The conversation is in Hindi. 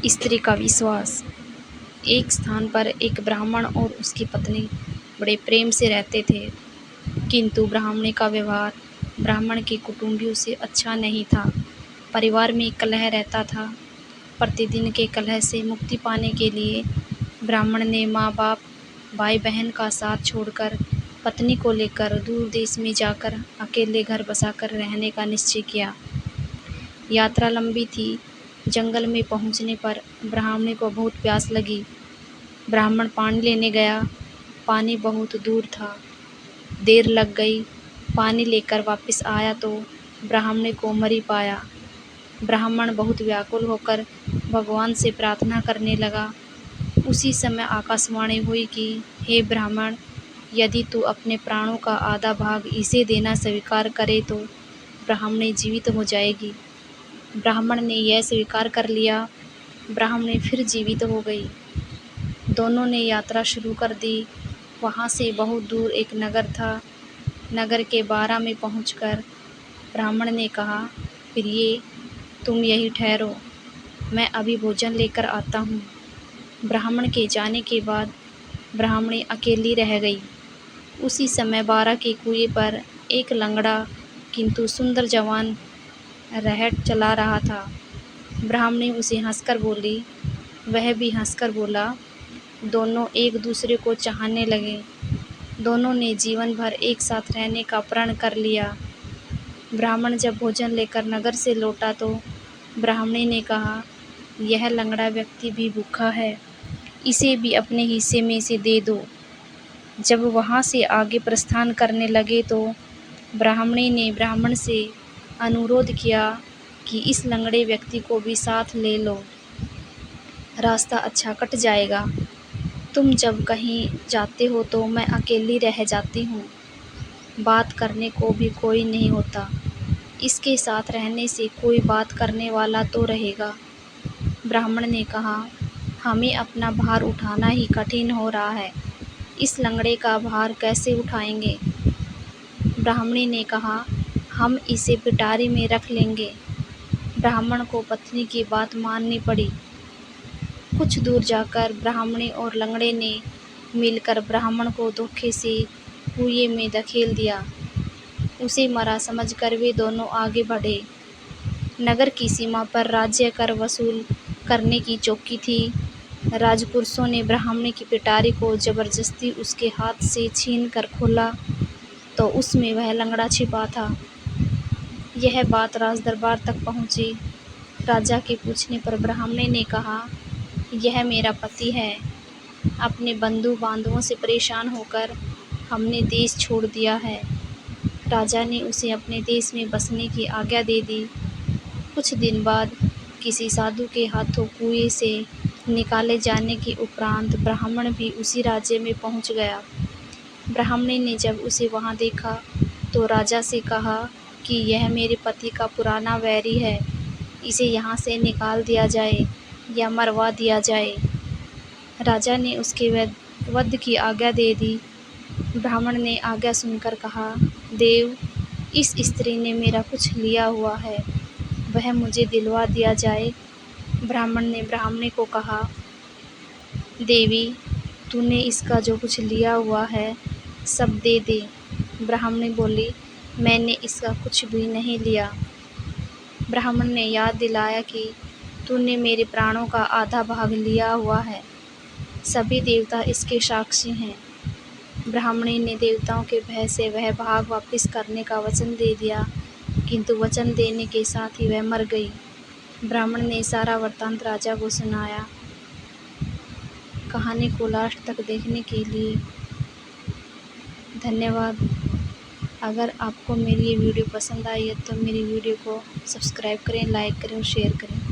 स्त्री का विश्वास। एक स्थान पर एक ब्राह्मण और उसकी पत्नी बड़े प्रेम से रहते थे, किंतु ब्राह्मणी का व्यवहार ब्राह्मण के कुटुंबियों से अच्छा नहीं था। परिवार में कलह रहता था। प्रतिदिन के कलह से मुक्ति पाने के लिए ब्राह्मण ने माँ बाप, भाई बहन का साथ छोड़कर पत्नी को लेकर दूर देश में जाकर अकेले घर बसाकर रहने का निश्चय किया। यात्रा लंबी थी। जंगल में पहुंचने पर ब्राह्मणी को बहुत प्यास लगी। ब्राह्मण पानी लेने गया। पानी बहुत दूर था। देर लग गई। पानी लेकर वापस आया तो ब्राह्मणी को मरी पाया। ब्राह्मण बहुत व्याकुल होकर भगवान से प्रार्थना करने लगा। उसी समय आकाशवाणी हुई कि हे ब्राह्मण, यदि तू अपने प्राणों का आधा भाग इसे देना स्वीकार करे तो ब्राह्मणी जीवित हो जाएगी। ब्राह्मण ने यह स्वीकार कर लिया। ब्राह्मणी फिर जीवित हो गई। दोनों ने यात्रा शुरू कर दी। वहाँ से बहुत दूर एक नगर था। नगर के बारा में पहुंचकर ब्राह्मण ने कहा, प्रिय, तुम यहीं ठहरो, मैं अभी भोजन लेकर आता हूँ। ब्राह्मण के जाने के बाद ब्राह्मणी अकेली रह गई। उसी समय बारा के कुएं पर एक लंगड़ा किंतु सुंदर जवान रहट चला रहा था। ब्राह्मणी उसे हंसकर बोली, वह भी हंसकर बोला। दोनों एक दूसरे को चाहने लगे। दोनों ने जीवन भर एक साथ रहने का प्रण कर लिया। ब्राह्मण जब भोजन लेकर नगर से लौटा तो ब्राह्मणी ने कहा, यह लंगड़ा व्यक्ति भी भूखा है, इसे भी अपने हिस्से में से दे दो। जब वहाँ से आगे प्रस्थान करने लगे तो ब्राह्मणी ने ब्राह्मण से अनुरोध किया कि इस लंगड़े व्यक्ति को भी साथ ले लो, रास्ता अच्छा कट जाएगा। तुम जब कहीं जाते हो तो मैं अकेली रह जाती हूँ, बात करने को भी कोई नहीं होता। इसके साथ रहने से कोई बात करने वाला तो रहेगा। ब्राह्मण ने कहा, हमें अपना भार उठाना ही कठिन हो रहा है, इस लंगड़े का भार कैसे उठाएंगे। ब्राह्मणी ने कहा, हम इसे पिटारी में रख लेंगे। ब्राह्मण को पत्नी की बात माननी पड़ी। कुछ दूर जाकर ब्राह्मणी और लंगड़े ने मिलकर ब्राह्मण को धोखे से कुएं में धकेल दिया। उसे मरा समझकर वे दोनों आगे बढ़े। नगर की सीमा पर राज्य कर वसूल करने की चौकी थी। राजपुरुषों ने ब्राह्मणी की पिटारी को जबरदस्ती उसके हाथ से छीन कर खोला तो उसमें वह लंगड़ा छिपा था। यह बात राज दरबार तक पहुंची। राजा के पूछने पर ब्राह्मणी ने कहा, यह मेरा पति है। अपने बंधु बांधवों से परेशान होकर हमने देश छोड़ दिया है। राजा ने उसे अपने देश में बसने की आज्ञा दे दी। कुछ दिन बाद किसी साधु के हाथों कुएं से निकाले जाने के उपरांत ब्राह्मण भी उसी राज्य में पहुंच गया। ब्राह्मणी ने जब उसे वहां देखा तो राजा से कहा कि यह मेरे पति का पुराना वैरी है, इसे यहाँ से निकाल दिया जाए या मरवा दिया जाए। राजा ने उसके वध की आज्ञा दे दी। ब्राह्मण ने आज्ञा सुनकर कहा, देव, इस स्त्री ने मेरा कुछ लिया हुआ है, वह मुझे दिलवा दिया जाए। ब्राह्मण ने ब्राह्मणी को कहा, देवी, तूने इसका जो कुछ लिया हुआ है सब दे दे। ब्राह्मणी बोली, मैंने इसका कुछ भी नहीं लिया। ब्राह्मण ने याद दिलाया कि तूने मेरे प्राणों का आधा भाग लिया हुआ है, सभी देवता इसके साक्षी हैं। ब्राह्मणी ने देवताओं के भय से वह भाग वापस करने का वचन दे दिया, किंतु वचन देने के साथ ही वह मर गई। ब्राह्मण ने सारा वृत्तांत राजा को सुनाया। कहानी को लास्ट तक देखने के लिए धन्यवाद। अगर आपको मेरी ये वीडियो पसंद आई है तो मेरी वीडियो को सब्सक्राइब करें, लाइक करें और शेयर करें।